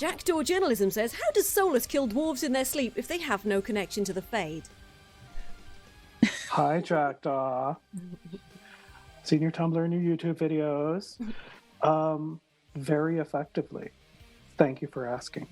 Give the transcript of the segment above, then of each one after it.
Jackdaw Journalism says, how does Solus kill dwarves in their sleep if they have no connection to the Fade? Hi, Jackdaw. Seen your Tumblr and your YouTube videos. Very effectively. Thank you for asking.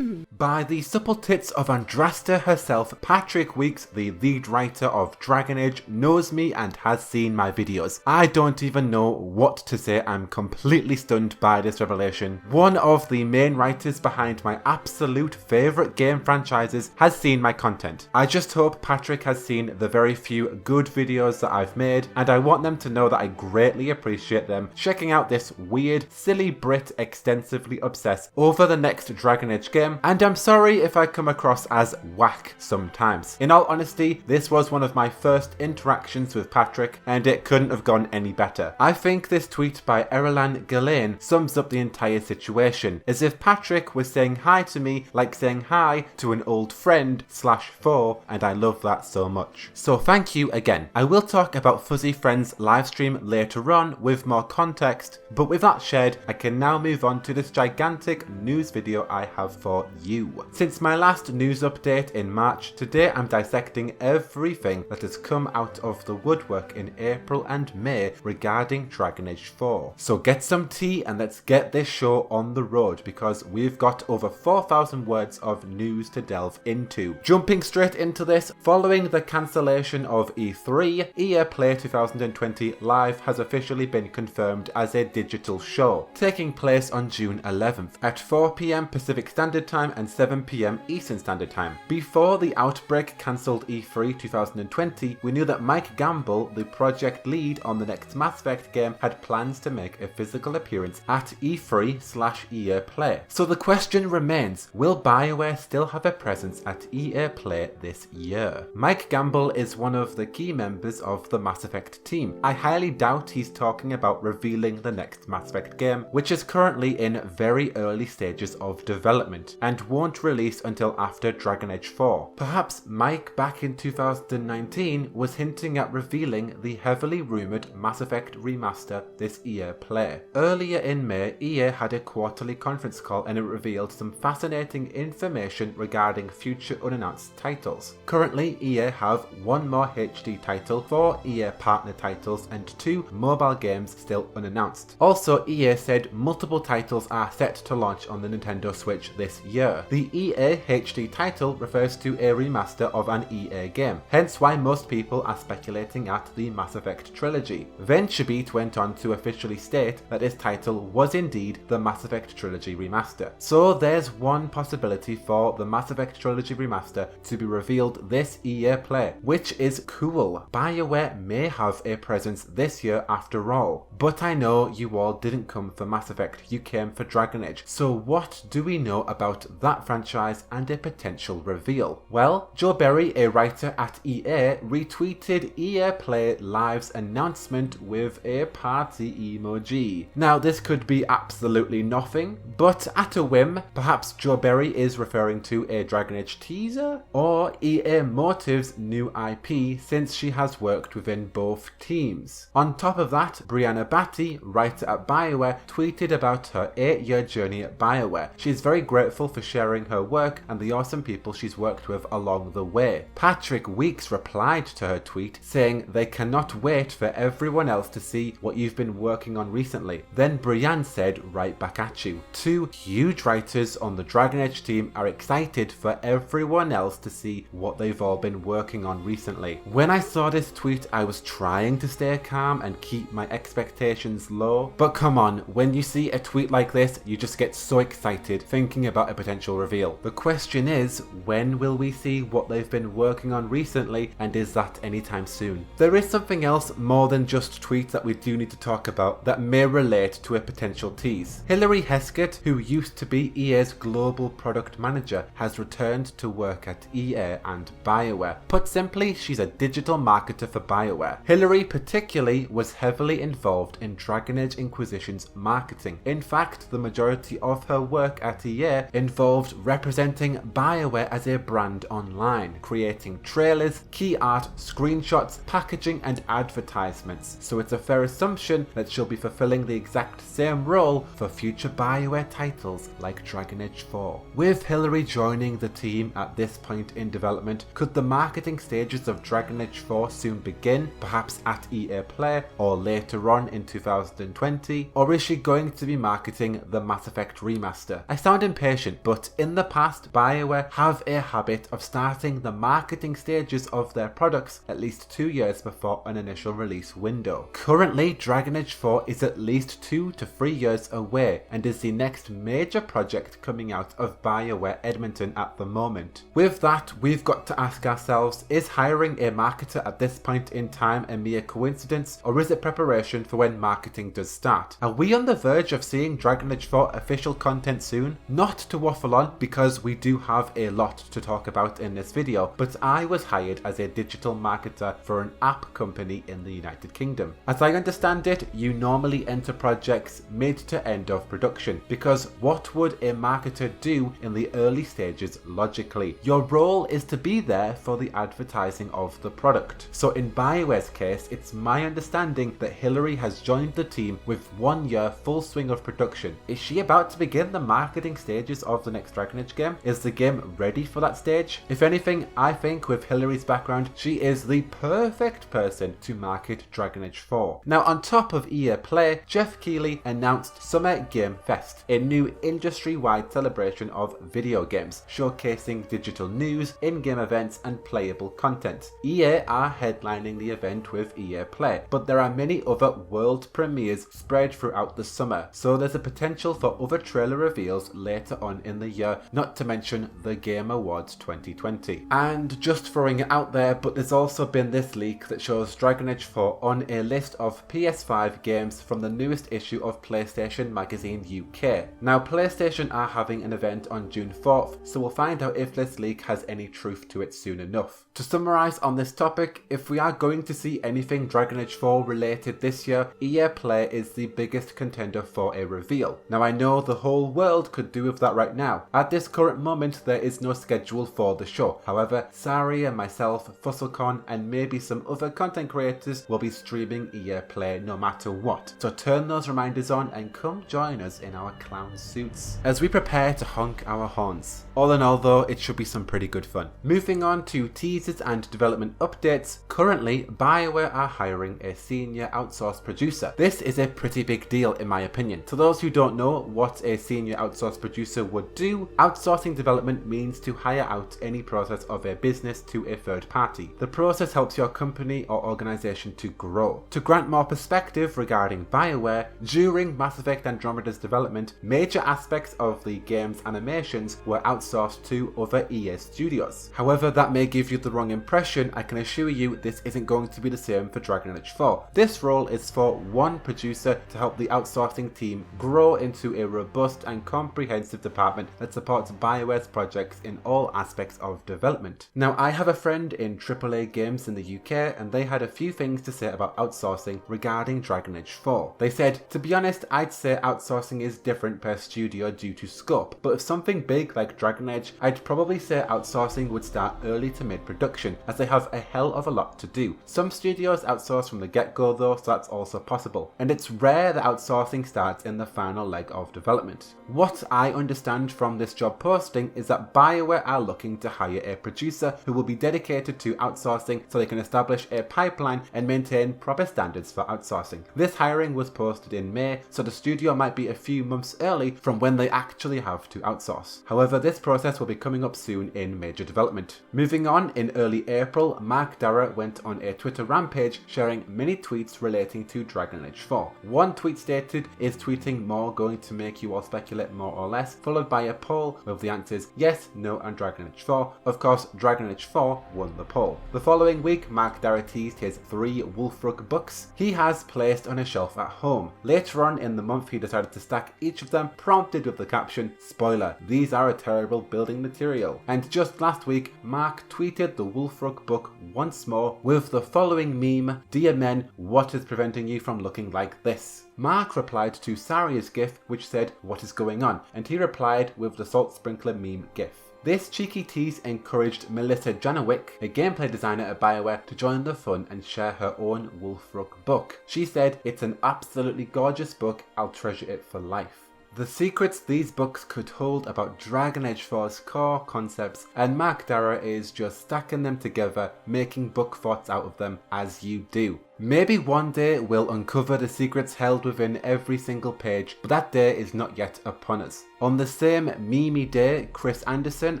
By the supple tits of Andrasta herself, Patrick Weeks, the lead writer of Dragon Age, knows me and has seen my videos. I don't even know what to say. I'm completely stunned by this revelation. One of the main writers behind my absolute favourite game franchises has seen my content. I just hope Patrick has seen the very few good videos that I've made, and I want them to know that I greatly appreciate them checking out this weird, silly Brit extensively obsessed over the next Dragon Age game, and I'm sorry if I come across as whack sometimes. In all honesty, this was one of my first interactions with Patrick, and it couldn't have gone any better. I think this tweet by Erelan Ghislaine sums up the entire situation, as if Patrick was saying hi to me like saying hi to an old friend / foe, and I love that so much. So thank you again. I will talk about Fuzzy Friends livestream later on with more context, but with that shared, I can now move on to this gigantic news video I have for you. Since my last news update in March, today I'm dissecting everything that has come out of the woodwork in April and May regarding Dragon Age 4. So get some tea and let's get this show on the road, because we've got over 4,000 words of news to delve into. Jumping straight into this, following the cancellation of E3, EA Play 2020 Live has officially been confirmed as a digital show, taking place on June 11th at 4 PM Pacific Standard Time and 7 PM Eastern Standard Time. Before the outbreak cancelled E3 2020, we knew that Mike Gamble, the project lead on the next Mass Effect game, had plans to make a physical appearance at E3/EA Play. So the question remains, will Bioware still have a presence at EA Play this year? Mike Gamble is one of the key members of the Mass Effect team. I highly doubt he's talking about revealing the next Mass Effect game, which is currently in very early stages of development and won't release until after Dragon Age 4. Perhaps Mike back in 2019 was hinting at revealing the heavily rumoured Mass Effect remaster this EA Play. Earlier in May, EA had a quarterly conference call and it revealed some fascinating information regarding future unannounced titles. Currently, EA have one more HD title, 4 EA partner titles and 2 mobile games still unannounced. Also, EA said multiple titles are set to launch on the Nintendo Switch this year. The EA HD title refers to a remaster of an EA game, hence why most people are speculating at the Mass Effect trilogy. VentureBeat went on to officially state that this title was indeed the Mass Effect trilogy remaster. So there's one possibility for the Mass Effect trilogy remaster to be revealed this EA Play, which is cool. Bioware may have a presence this year after all, but I know you all didn't come for Mass Effect, you came for Dragon Age. So what do we know about that franchise and a potential reveal? Well, Joe Berry, a writer at EA, retweeted EA Play Live's announcement with a party emoji. Now this could be absolutely nothing, but at a whim, perhaps Joe Berry is referring to a Dragon Age teaser or EA Motive's new IP, since she has worked within both teams. On top of that, Brianna Batty, writer at Bioware, tweeted about her 8-year journey at Bioware. She's very grateful for sharing her work and the awesome people she's worked with along the way. Patrick Weeks replied to her tweet saying they cannot wait for everyone else to see what you've been working on recently. Then Brianne said right back at you. 2 huge writers on the Dragon Age team are excited for everyone else to see what they've all been working on recently. When I saw this tweet, I was trying to stay calm and keep my expectations low, but come on, when you see a tweet like this, you just get so excited thinking about a potential reveal. The question is, when will we see what they've been working on recently, and is that anytime soon? There is something else more than just tweets that we do need to talk about that may relate to a potential tease. Hilary Heskett, who used to be EA's global product manager, has returned to work at EA and Bioware. Put simply, she's a digital marketer for Bioware. Hilary particularly was heavily involved in Dragon Age Inquisition's marketing. In fact, the majority of her work at EA Play involved representing Bioware as a brand online, creating trailers, key art, screenshots, packaging and advertisements. So it's a fair assumption that she'll be fulfilling the exact same role for future Bioware titles like Dragon Age 4. With Hilary joining the team at this point in development, could the marketing stages of Dragon Age 4 soon begin, perhaps at EA Play or later on in 2020? Or is she going to be marketing the Mass Effect remaster? I sound impatient, but in the past, Bioware have a habit of starting the marketing stages of their products at least 2 years before an initial release window. Currently, Dragon Age 4 is at least 2 to 3 years away and is the next major project coming out of Bioware Edmonton at the moment. With that, we've got to ask ourselves, is hiring a marketer at this point in time a mere coincidence, or is it preparation for when marketing does start? Are we on the verge of seeing Dragon Age 4 official content soon? Not to waffle on, because we do have a lot to talk about in this video, but I was hired as a digital marketer for an app company in the United Kingdom. As I understand it, you normally enter projects mid to end of production, because what would a marketer do in the early stages logically? Your role is to be there for the advertising of the product. So in Bioware's case, it's my understanding that Hilary has joined the team with 1 year full swing of production. Is she about to begin the marketing stages of the next Dragon Age game? Is the game ready for that stage? If anything, I think with Hilary's background, she is the perfect person to market Dragon Age 4. Now on top of EA Play, Jeff Keighley announced Summer Game Fest, a new industry-wide celebration of video games, showcasing digital news, in-game events and playable content. EA are headlining the event with EA Play, but there are many other world premieres spread throughout the summer, so there's a potential for other trailer reveals later on in the year, not to mention the Game Awards 2020. And just throwing it out there, but there's also been this leak that shows Dragon Age 4 on a list of PS5 games from the newest issue of PlayStation Magazine UK. Now PlayStation are having an event on June 4th, so we'll find out if this leak has any truth to it soon enough. To summarise on this topic, if we are going to see anything Dragon Age 4 related this year, EA Play is the biggest contender for a reveal. Now I know the whole world could do with that right now. At this current moment there is no schedule for the show. However, Sari and myself, Fuzzlecon and maybe some other content creators will be streaming EA Play no matter what. So turn those reminders on and come join us in our clown suits as we prepare to honk our horns. All in all though, it should be some pretty good fun. Moving on to teasers and development updates, currently Bioware are hiring a senior outsourced producer. This is a pretty big deal in my opinion. To those who don't know what a senior outsourced producer would do, outsourcing development means to hire out any process of a business to a third party. The process helps your company or organization to grow. To grant more perspective regarding Bioware, during Mass Effect Andromeda's development, major aspects of the game's animations were outsourced to other EA studios. However, that may give you the wrong impression. I can assure you this isn't going to be the same for Dragon Age 4. This role is for one producer to help the outsourcing team grow into a robust and comprehensive department that supports Bioware's projects in all aspects of development. Now, I have a friend in AAA games in the UK and they had a few things to say about outsourcing regarding Dragon Age 4. They said, to be honest, I'd say outsourcing is different per studio due to scope, but if something big like Dragon Age, I'd probably say outsourcing would start early to mid-production, as they have a hell of a lot to do. Some studios outsource from the get-go though, so that's also possible. And it's rare that outsourcing starts in the final leg of development. What I understand from this job posting is that Bioware are looking to hire a producer who will be dedicated to outsourcing so they can establish a pipeline and maintain proper standards for outsourcing. This hiring was posted in May, so the studio might be a few months early from when they actually have to outsource. However, this process will be coming up soon in major development. Moving on, in early April, Mark Darrah went on a Twitter rampage sharing many tweets relating to Dragon Age 4. One tweet stated, "Is tweeting more going to make you all speculate more or less?" followed by a poll with the answers yes, no and Dragon Age 4. Of course, Dragon Age 4 won the poll. The following week, Mark Darrah teased his 3 Wolfrug books he has placed on a shelf at home. Later on in the month, he decided to stack each of them, prompted with the caption, "Spoiler, these are a terrible building material." And just last week, Mark tweeted the Wolfrug book once more with the following meme, "Dear men, what is preventing you from looking like this?" Mark replied to Saria's gif which said, "What is going on?" and he replied with the salt sprinkler meme gif. This cheeky tease encouraged Melissa Janowick, a gameplay designer at Bioware, to join the fun and share her own Wolfrook book. She said, "It's an absolutely gorgeous book, I'll treasure it for life." The secrets these books could hold about Dragon Age 4's core concepts, and Mark Darrah is just stacking them together, making book thoughts out of them, as you do. Maybe one day we'll uncover the secrets held within every single page, but that day is not yet upon us. On the same memey day, Chris Anderson,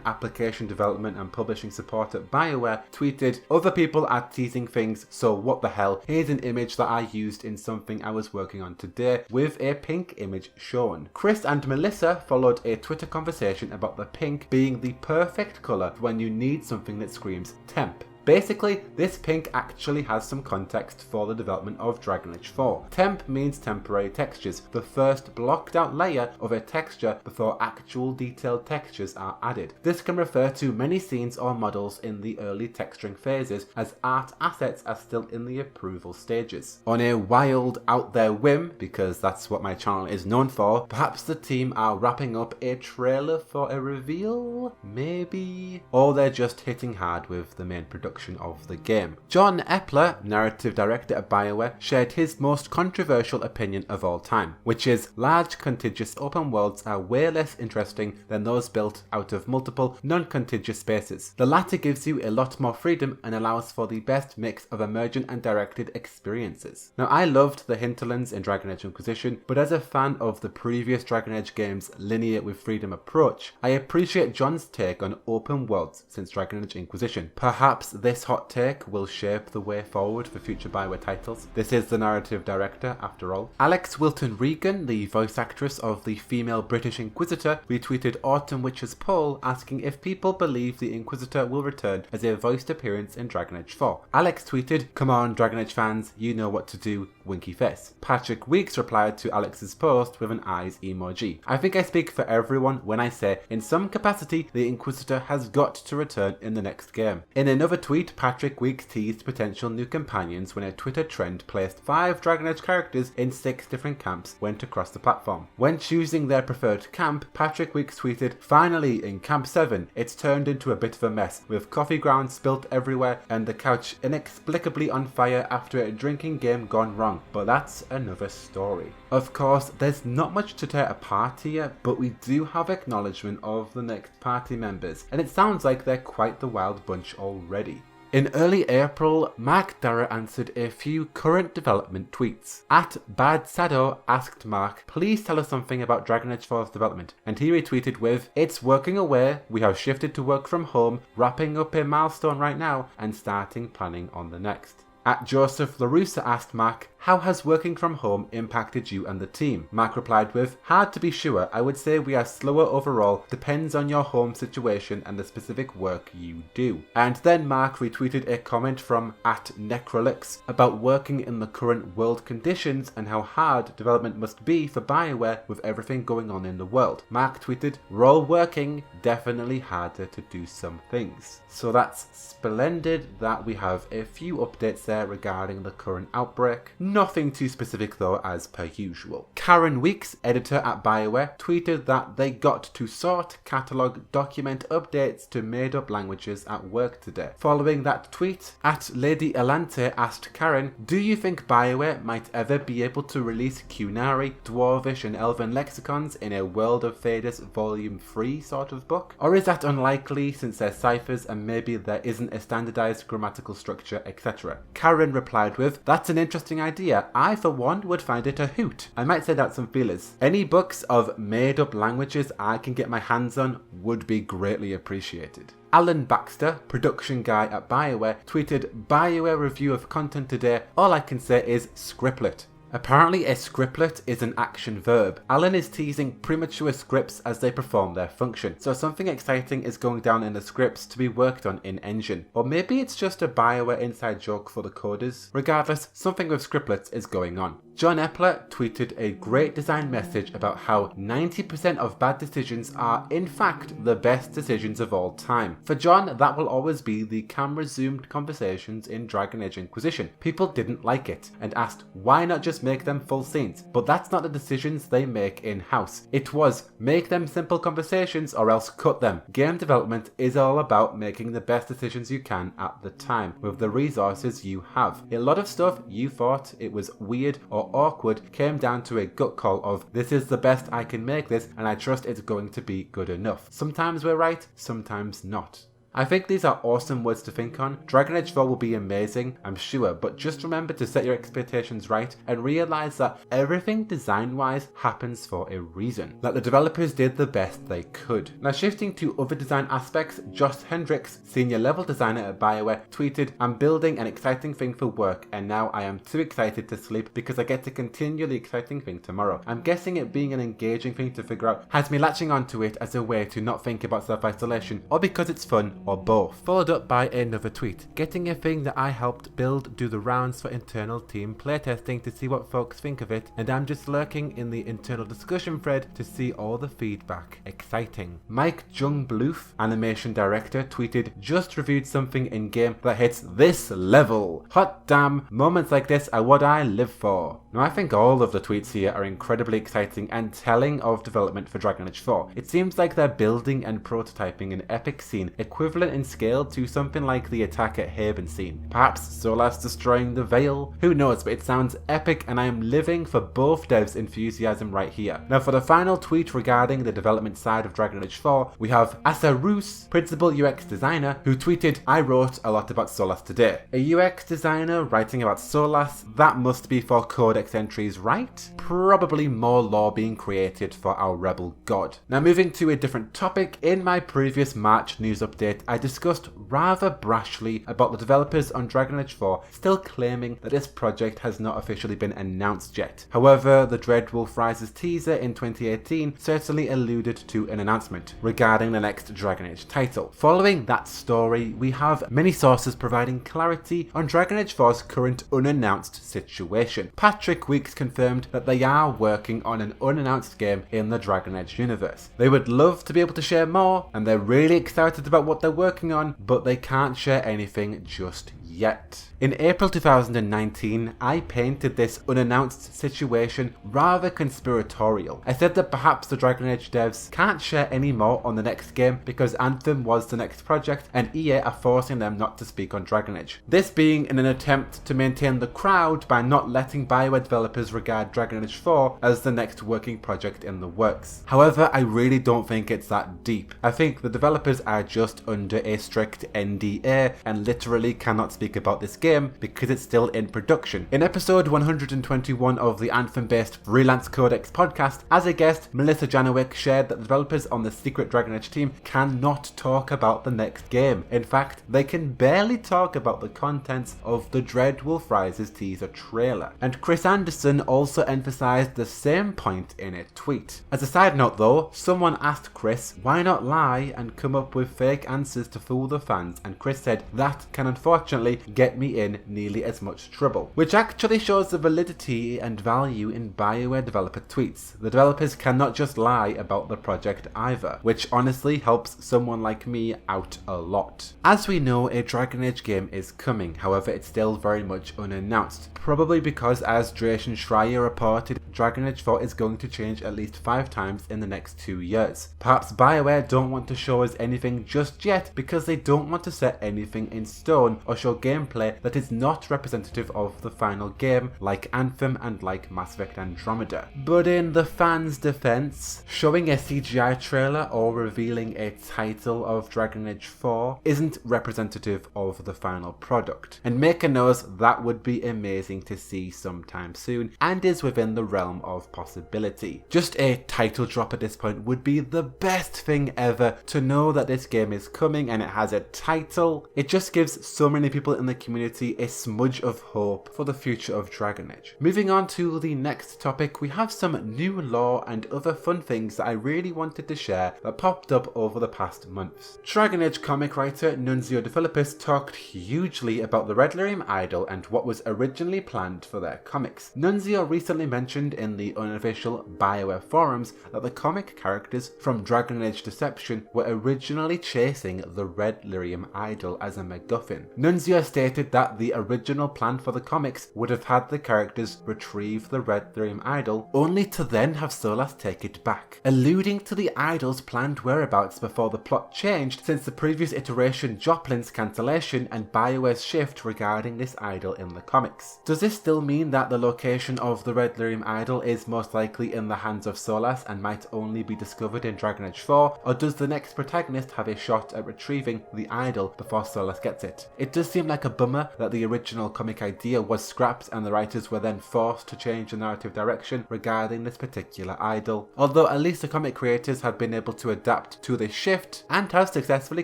application development and publishing support at Bioware, tweeted, "Other people are teasing things, so what the hell? Here's an image that I used in something I was working on today, with a pink image shown." Chris and Melissa followed a Twitter conversation about the pink being the perfect colour when you need something that screams temp. Basically, this pink actually has some context for the development of Dragon Age 4. Temp means temporary textures, the first blocked out layer of a texture before actual detailed textures are added. This can refer to many scenes or models in the early texturing phases, as art assets are still in the approval stages. On a wild, out there whim, because that's what my channel is known for, perhaps the team are wrapping up a trailer for a reveal? Maybe? Or they're just hitting hard with the main production of the game. John Eppler, narrative director at Bioware, shared his most controversial opinion of all time, which is large contiguous open worlds are way less interesting than those built out of multiple non-contiguous spaces. The latter gives you a lot more freedom and allows for the best mix of emergent and directed experiences. Now, I loved the hinterlands in Dragon Age Inquisition, but as a fan of the previous Dragon Age games' linear with freedom approach, I appreciate John's take on open worlds since Dragon Age Inquisition. Perhaps this hot take will shape the way forward for future Bioware titles. This is the narrative director, after all. Alex Wilton Regan, the voice actress of the female British Inquisitor, retweeted Autumn Witch's poll asking if people believe the Inquisitor will return as a voiced appearance in Dragon Age 4. Alex tweeted, "Come on, Dragon Age fans, you know what to do, winky face." Patrick Weeks replied to Alex's post with an eyes emoji. I think I speak for everyone when I say, in some capacity, the Inquisitor has got to return in the next game. In another tweet, Patrick Weeks teased potential new companions when a Twitter trend placed 5 Dragon Age characters in 6 different camps went across the platform. When choosing their preferred camp, Patrick Weeks tweeted, "Finally, in Camp 7, it's turned into a bit of a mess, with coffee grounds spilt everywhere and the couch inexplicably on fire after a drinking game gone wrong, but that's another story." Of course, there's not much to tear apart here, but we do have acknowledgement of the next party members, and it sounds like they're quite the wild bunch already. In early April, Mark Darrah answered a few current development tweets. At Bad Sado asked Mark, "Please tell us something about Dragon Age 4's development," and he retweeted with, "It's working away, we have shifted to work from home, wrapping up a milestone right now, and starting planning on the next." At Joseph LaRussa asked Mark, "How has working from home impacted you and the team?" Mark replied with, "Hard to be sure, I would say we are slower overall, depends on your home situation and the specific work you do." And then Mark retweeted a comment from at Necrolix about working in the current world conditions and how hard development must be for Bioware with everything going on in the world. Mark tweeted, "We're all working, definitely harder to do some things." So that's splendid that we have a few updates there regarding the current outbreak. Nothing too specific though, as per usual. Karen Weeks, editor at Bioware, tweeted that they got to sort, catalogue, document updates to made up languages at work today. Following that tweet, at Lady Elante asked Karen, "Do you think Bioware might ever be able to release Qunari, Dwarvish and Elven lexicons in a World of Faders Volume 3 sort of book? Or is that unlikely since they're ciphers and maybe there isn't a standardized grammatical structure, etc.? Karen replied with, "That's an interesting idea. I, for one, would find it a hoot. I might send out some feelers. Any books of made-up languages I can get my hands on would be greatly appreciated." Alan Baxter, production guy at Bioware, tweeted, "Bioware review of content today. All I can say is scriptlet." Apparently a scriptlet is an action verb. Alan is teasing premature scripts as they perform their function, so something exciting is going down in the scripts to be worked on in Engine. Or maybe it's just a Bioware inside joke for the coders. Regardless, something with scriptlets is going on. John Eppler tweeted a great design message about how 90% of bad decisions are in fact the best decisions of all time. For John, that will always be the camera zoomed conversations in Dragon Age Inquisition. People didn't like it and asked why not just make them full scenes, but that's not the decisions they make in-house. It was make them simple conversations or else cut them. Game development is all about making the best decisions you can at the time with the resources you have. A lot of stuff you thought it was weird or awkward came down to a gut call of this is the best I can make this and I trust it's going to be good enough. Sometimes we're right, sometimes not. I think these are awesome words to think on. Dragon Age 4 will be amazing, I'm sure, but just remember to set your expectations right and realise that everything design-wise happens for a reason. That the developers did the best they could. Now shifting to other design aspects, Josh Hendricks, senior level designer at Bioware, tweeted, "I'm building an exciting thing for work and now I am too excited to sleep because I get to continue the exciting thing tomorrow. I'm guessing it being an engaging thing to figure out has me latching onto it as a way to not think about self-isolation or because it's fun or both." Followed up by another tweet, "Getting a thing that I helped build do the rounds for internal team playtesting to see what folks think of it, and I'm just lurking in the internal discussion thread to see all the feedback. Exciting." Mike Jungbluth, animation director, tweeted, "Just reviewed something in game that hits this level. Hot damn, moments like this are what I live for." Now I think all of the tweets here are incredibly exciting and telling of development for Dragon Age 4. It seems like they're building and prototyping an epic scene equivalent in scale to something like the attack at Haven scene. Perhaps Solas destroying the Veil? Who knows, but it sounds epic and I am living for both devs' enthusiasm right here. Now for the final tweet regarding the development side of Dragon Age 4, we have Asa Roos, principal UX designer, who tweeted, "I wrote a lot about Solas today." A UX designer writing about Solas? That must be for codex entries, right? Probably more lore being created for our rebel god. Now moving to a different topic, in my previous March news update, I discussed rather brashly about the developers on Dragon Age 4 still claiming that this project has not officially been announced yet. However, the Dreadwolf Rises teaser in 2018 certainly alluded to an announcement regarding the next Dragon Age title. Following that story, we have many sources providing clarity on Dragon Age 4's current unannounced situation. Patrick Weeks confirmed that they are working on an unannounced game in the Dragon Age universe. They would love to be able to share more, and they're really excited about what they're working on, but they can't share anything just yet. In April 2019, I painted this unannounced situation rather conspiratorial. I said that perhaps the Dragon Age devs can't share any more on the next game because Anthem was the next project and EA are forcing them not to speak on Dragon Age. This being in an attempt to maintain the crowd by not letting Bioware developers regard Dragon Age 4 as the next working project in the works. However, I really don't think it's that deep. I think the developers are just under a strict NDA and literally cannot speak about this game because it's still in production. In episode 121 of the Anthem-based Freelance Codex podcast, as a guest, Melissa Janowick shared that the developers on the secret Dragon Age team cannot talk about the next game. In fact, they can barely talk about the contents of the Dreadwolf Rises teaser trailer. And Chris Anderson also emphasized the same point in a tweet. As a side note though, someone asked Chris, why not lie and come up with fake answers to fool the fans? And Chris said, that can unfortunately get me in nearly as much trouble. Which actually shows the validity and value in Bioware developer tweets. The developers cannot just lie about the project either, which honestly helps someone like me out a lot. As we know, a Dragon Age game is coming, however it's still very much unannounced. Probably because, as Dracian Schreier reported, Dragon Age 4 is going to change at least 5 times in the next 2 years. Perhaps Bioware don't want to show us anything just yet because they don't want to set anything in stone or show gameplay that is not representative of the final game, like Anthem and like Mass Effect Andromeda. But in the fans' defense, showing a CGI trailer or revealing a title of Dragon Age 4 isn't representative of the final product. And Maker knows that would be amazing to see sometime soon and is within the realm of possibility. Just a title drop at this point would be the best thing ever. To know that this game is coming and it has a title, it just gives so many people people in the community a smudge of hope for the future of Dragon Age. Moving on to the next topic, we have some new lore and other fun things that I really wanted to share that popped up over the past months. Dragon Age comic writer Nunzio De Philippis talked hugely about the Redlyrium Idol and what was originally planned for their comics. Nunzio recently mentioned in the unofficial Bioware forums that the comic characters from Dragon Age Deception were originally chasing the Redlyrium Idol as a MacGuffin. Nunzio stated that the original plan for the comics would have had the characters retrieve the Redlyrium Idol, only to then have Solas take it back, alluding to the idol's planned whereabouts before the plot changed since the previous iteration Joplin's cancellation and Bioware's shift regarding this idol in the comics. Does this still mean that the location of the Redlyrium Idol is most likely in the hands of Solas and might only be discovered in Dragon Age 4, or does the next protagonist have a shot at retrieving the idol before Solas gets it? It does seem like a bummer that the original comic idea was scrapped and the writers were then forced to change the narrative direction regarding this particular idol, although at least the comic creators have been able to adapt to this shift and have successfully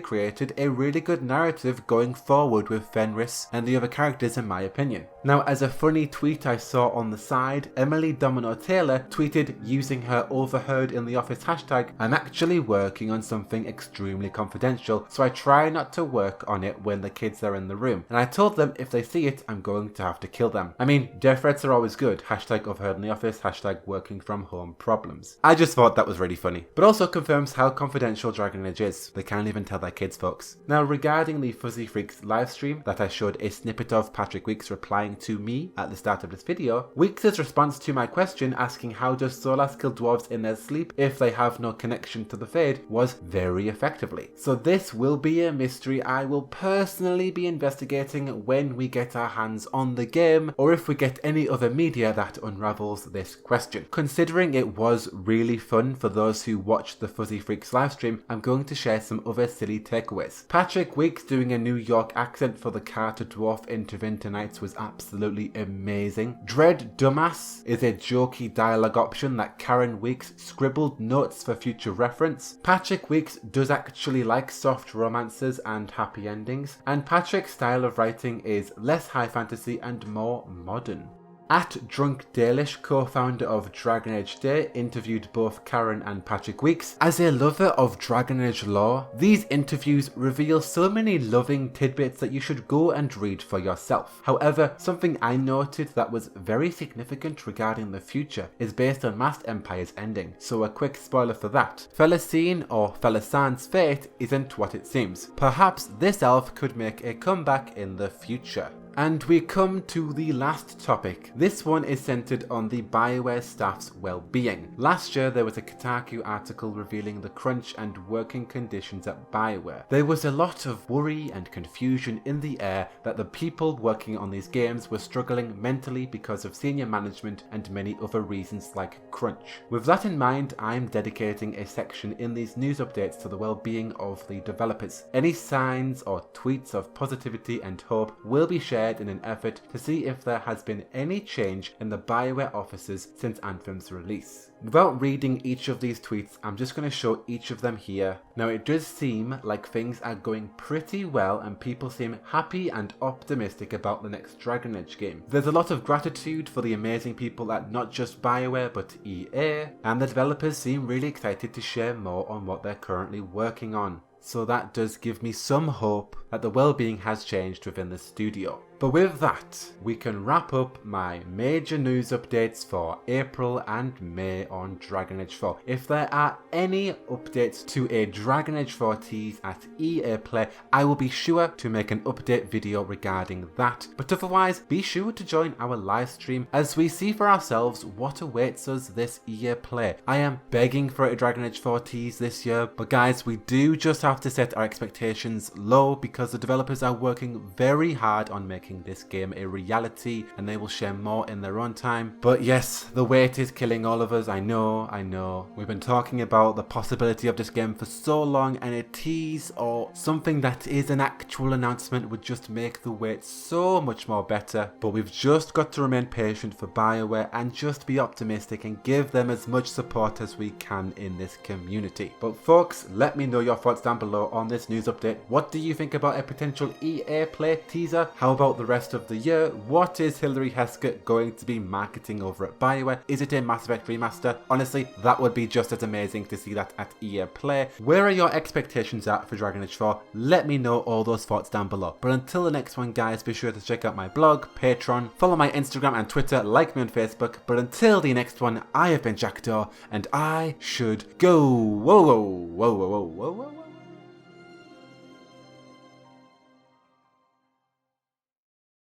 created a really good narrative going forward with Fenris and the other characters in my opinion. Now, as a funny tweet I saw on the side, Emily Domino Taylor tweeted using her overheard in the office hashtag, "I'm actually working on something extremely confidential, so I try not to work on it when the kids are in the room, and I told them if they see it, I'm going to have to kill them." I mean, death threats are always good, hashtag overheard in the office, hashtag working from home problems. I just thought that was really funny, but also confirms how confidential Dragon Age is. They can't even tell their kids, folks. Now, regarding the Fuzzy Freaks livestream that I showed a snippet of Patrick Weeks replying to me at the start of this video, Weeks' response to my question asking how does Solas kill dwarves in their sleep if they have no connection to the Fade was very effectively. So this will be a mystery I will personally be investigating when we get our hands on the game, or if we get any other media that unravels this question. Considering it was really fun for those who watched the Fuzzy Freaks livestream, I'm going to share some other silly takeaways. Patrick Weeks doing a New York accent for the Carter Dwarf in Tevinter Nights was absolutely amazing. Dread Dumbass is a jokey dialogue option that Karen Weeks scribbled notes for future reference. Patrick Weeks does actually like soft romances and happy endings, and Patrick's style of writing is less high fantasy and more modern. At Drunk Dalish, co-founder of Dragon Age Day, interviewed both Karen and Patrick Weeks. As a lover of Dragon Age lore, these interviews reveal so many loving tidbits that you should go and read for yourself. However, something I noted that was very significant regarding the future is based on Masked Empire's ending, so a quick spoiler for that. Felicine or Felisan's fate isn't what it seems. Perhaps this elf could make a comeback in the future. And we come to the last topic. This one is centered on the Bioware staff's well-being. Last year there was a Kotaku article revealing the crunch and working conditions at Bioware. There was a lot of worry and confusion in the air that the people working on these games were struggling mentally because of senior management and many other reasons like crunch. With that in mind, I'm dedicating a section in these news updates to the well-being of the developers. Any signs or tweets of positivity and hope will be shared in an effort to see if there has been any change in the Bioware offices since Anthem's release. Without reading each of these tweets, I'm just going to show each of them here. Now, it does seem like things are going pretty well and people seem happy and optimistic about the next Dragon Age game. There's a lot of gratitude for the amazing people at not just Bioware but EA, and the developers seem really excited to share more on what they're currently working on. So that does give me some hope that the well-being has changed within the studio. But with that, we can wrap up my major news updates for April and May on Dragon Age 4. If there are any updates to a Dragon Age 4 tease at EA Play, I will be sure to make an update video regarding that. But otherwise, be sure to join our live stream as we see for ourselves what awaits us this EA Play. I am begging for a Dragon Age 4 tease this year, but guys, we do just have to set our expectations low because the developers are working very hard on making making this game a reality, and they will share more in their own time. But yes, the wait is killing all of us. I know. We've been talking about the possibility of this game for so long, and a tease or something that is an actual announcement would just make the wait so much more better. But we've just got to remain patient for Bioware and just be optimistic and give them as much support as we can in this community. But folks, let me know your thoughts down below on this news update. What do you think about a potential EA Play teaser? How about the rest of the year? What is Hilary Heskett going to be marketing over at Bioware? Is it a Mass Effect remaster? Honestly, that would be just as amazing to see that at EA Play. Where are your expectations at for Dragon Age 4? Let me know all those thoughts down below. But until the next one, guys, be sure to check out my blog, Patreon, follow my Instagram and Twitter, like me on Facebook. But until the next one, I have been Jackdaw, and I should go. Whoa.